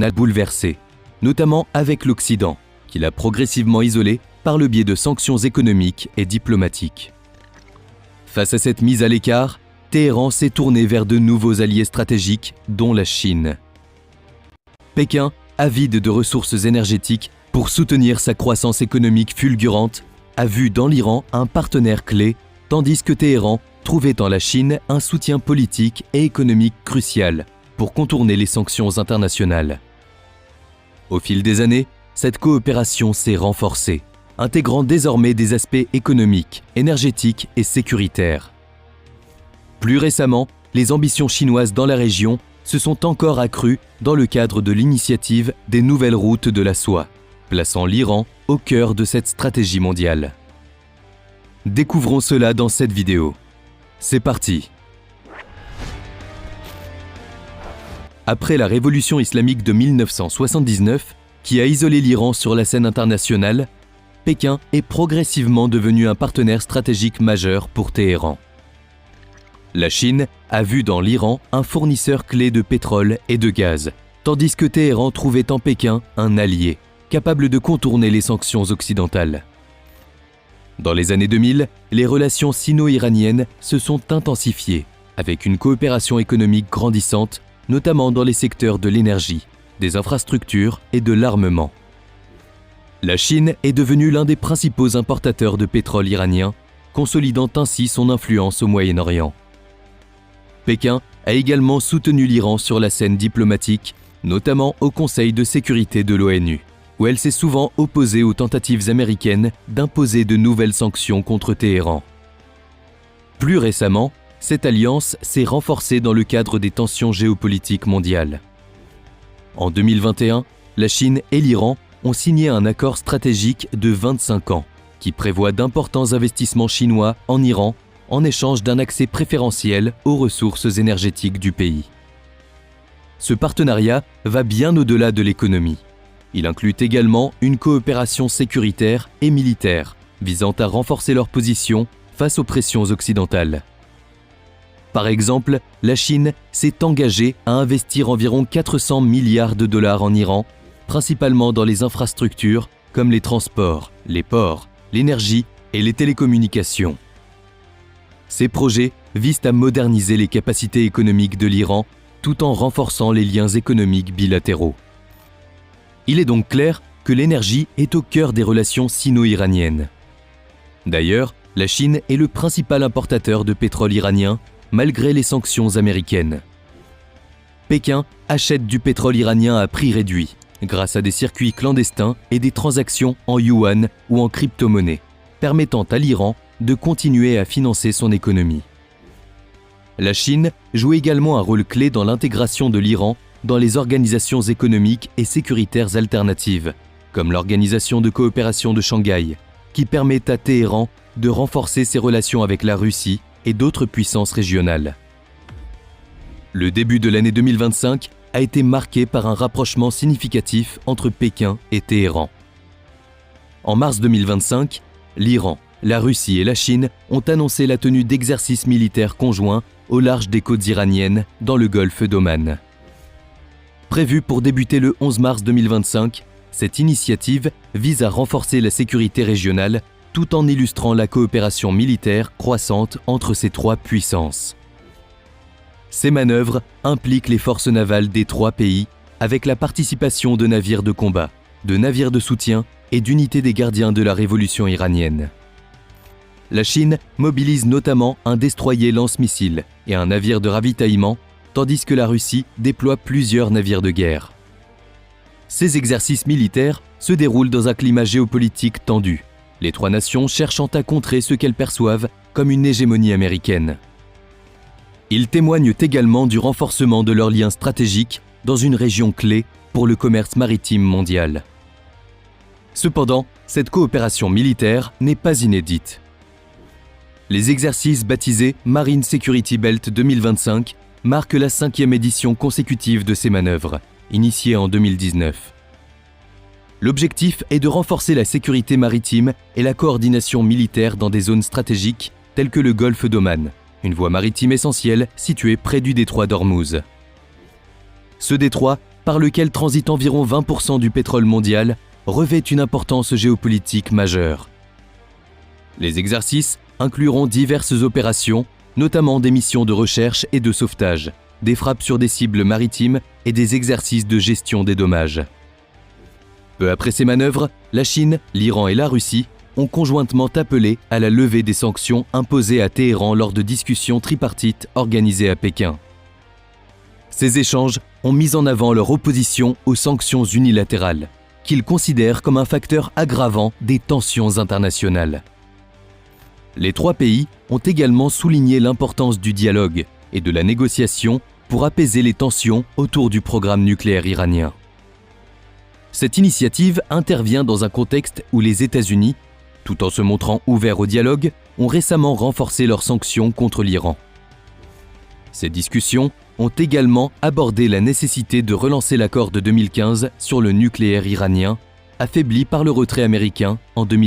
international bouleversé, notamment avec l'Occident, qui l'a progressivement isolé par le biais de sanctions économiques et diplomatiques. Face à cette mise à l'écart, Téhéran s'est tourné vers de nouveaux alliés stratégiques, dont la Chine. Pékin, avide de ressources énergétiques pour soutenir sa croissance économique fulgurante, a vu dans l'Iran un partenaire clé, tandis que Téhéran trouvait en la Chine un soutien politique et économique crucial pour contourner les sanctions internationales. Au fil des années, cette coopération s'est renforcée, intégrant désormais des aspects économiques, énergétiques et sécuritaires. Plus récemment, les ambitions chinoises dans la région se sont encore accrues dans le cadre de l'initiative des nouvelles routes de la soie, plaçant l'Iran au cœur de cette stratégie mondiale. Découvrons cela dans cette vidéo. C'est parti! Après la révolution islamique de 1979, qui a isolé l'Iran sur la scène internationale, Pékin est progressivement devenu un partenaire stratégique majeur pour Téhéran. La Chine a vu dans l'Iran un fournisseur clé de pétrole et de gaz, tandis que Téhéran trouvait en Pékin un allié, capable de contourner les sanctions occidentales. Dans les années 2000, les relations sino-iraniennes se sont intensifiées, avec une coopération économique grandissante, notamment dans les secteurs de l'énergie, des infrastructures et de l'armement. La Chine est devenue l'un des principaux importateurs de pétrole iranien, consolidant ainsi son influence au Moyen-Orient. Pékin a également soutenu l'Iran sur la scène diplomatique, notamment au Conseil de sécurité de l'ONU, où elle s'est souvent opposée aux tentatives américaines d'imposer de nouvelles sanctions contre Téhéran. Plus récemment, cette alliance s'est renforcée dans le cadre des tensions géopolitiques mondiales. En 2021, la Chine et l'Iran ont signé un accord stratégique de 25 ans qui prévoit d'importants investissements chinois en Iran en échange d'un accès préférentiel aux ressources énergétiques du pays. Ce partenariat va bien au-delà de l'économie. Il inclut également une coopération sécuritaire et militaire visant à renforcer leur position face aux pressions occidentales. Par exemple, la Chine s'est engagée à investir environ 400 milliards de dollars en Iran, principalement dans les infrastructures comme les transports, les ports, l'énergie et les télécommunications. Ces projets visent à moderniser les capacités économiques de l'Iran tout en renforçant les liens économiques bilatéraux. Il est donc clair que l'énergie est au cœur des relations sino-iraniennes. D'ailleurs, la Chine est le principal importateur de pétrole iranien, malgré les sanctions américaines. Pékin achète du pétrole iranien à prix réduit, grâce à des circuits clandestins et des transactions en yuan ou en crypto-monnaie, permettant à l'Iran de continuer à financer son économie. La Chine joue également un rôle clé dans l'intégration de l'Iran dans les organisations économiques et sécuritaires alternatives, comme l'Organisation de coopération de Shanghai, qui permet à Téhéran de renforcer ses relations avec la Russie et d'autres puissances régionales. Le début de l'année 2025 a été marqué par un rapprochement significatif entre Pékin et Téhéran. En mars 2025, l'Iran, la Russie et la Chine ont annoncé la tenue d'exercices militaires conjoints au large des côtes iraniennes dans le golfe d'Oman. Prévue pour débuter le 11 mars 2025, cette initiative vise à renforcer la sécurité régionale tout en illustrant la coopération militaire croissante entre ces trois puissances. Ces manœuvres impliquent les forces navales des trois pays avec la participation de navires de combat, de navires de soutien et d'unités des gardiens de la révolution iranienne. La Chine mobilise notamment un destroyer lance-missiles et un navire de ravitaillement, tandis que la Russie déploie plusieurs navires de guerre. Ces exercices militaires se déroulent dans un climat géopolitique tendu, les trois nations cherchant à contrer ce qu'elles perçoivent comme une hégémonie américaine. Ils témoignent également du renforcement de leurs liens stratégiques dans une région clé pour le commerce maritime mondial. Cependant, cette coopération militaire n'est pas inédite. Les exercices baptisés Marine Security Belt 2025 marquent la 5e édition consécutive de ces manœuvres, initiées en 2019. L'objectif est de renforcer la sécurité maritime et la coordination militaire dans des zones stratégiques telles que le golfe d'Oman, une voie maritime essentielle située près du détroit d'Ormuz. Ce détroit par lequel transite environ 20% du pétrole mondial, revêt une importance géopolitique majeure. Les exercices incluront diverses opérations, notamment des missions de recherche et de sauvetage, des frappes sur des cibles maritimes et des exercices de gestion des dommages. Peu après ces manœuvres, la Chine, l'Iran et la Russie ont conjointement appelé à la levée des sanctions imposées à Téhéran lors de discussions tripartites organisées à Pékin. Ces échanges ont mis en avant leur opposition aux sanctions unilatérales, qu'ils considèrent comme un facteur aggravant des tensions internationales. Les trois pays ont également souligné l'importance du dialogue et de la négociation pour apaiser les tensions autour du programme nucléaire iranien. Cette initiative intervient dans un contexte où les États-Unis, tout en se montrant ouverts au dialogue, ont récemment renforcé leurs sanctions contre l'Iran. Ces discussions ont également abordé la nécessité de relancer l'accord de 2015 sur le nucléaire iranien, affaibli par le retrait américain en 2015.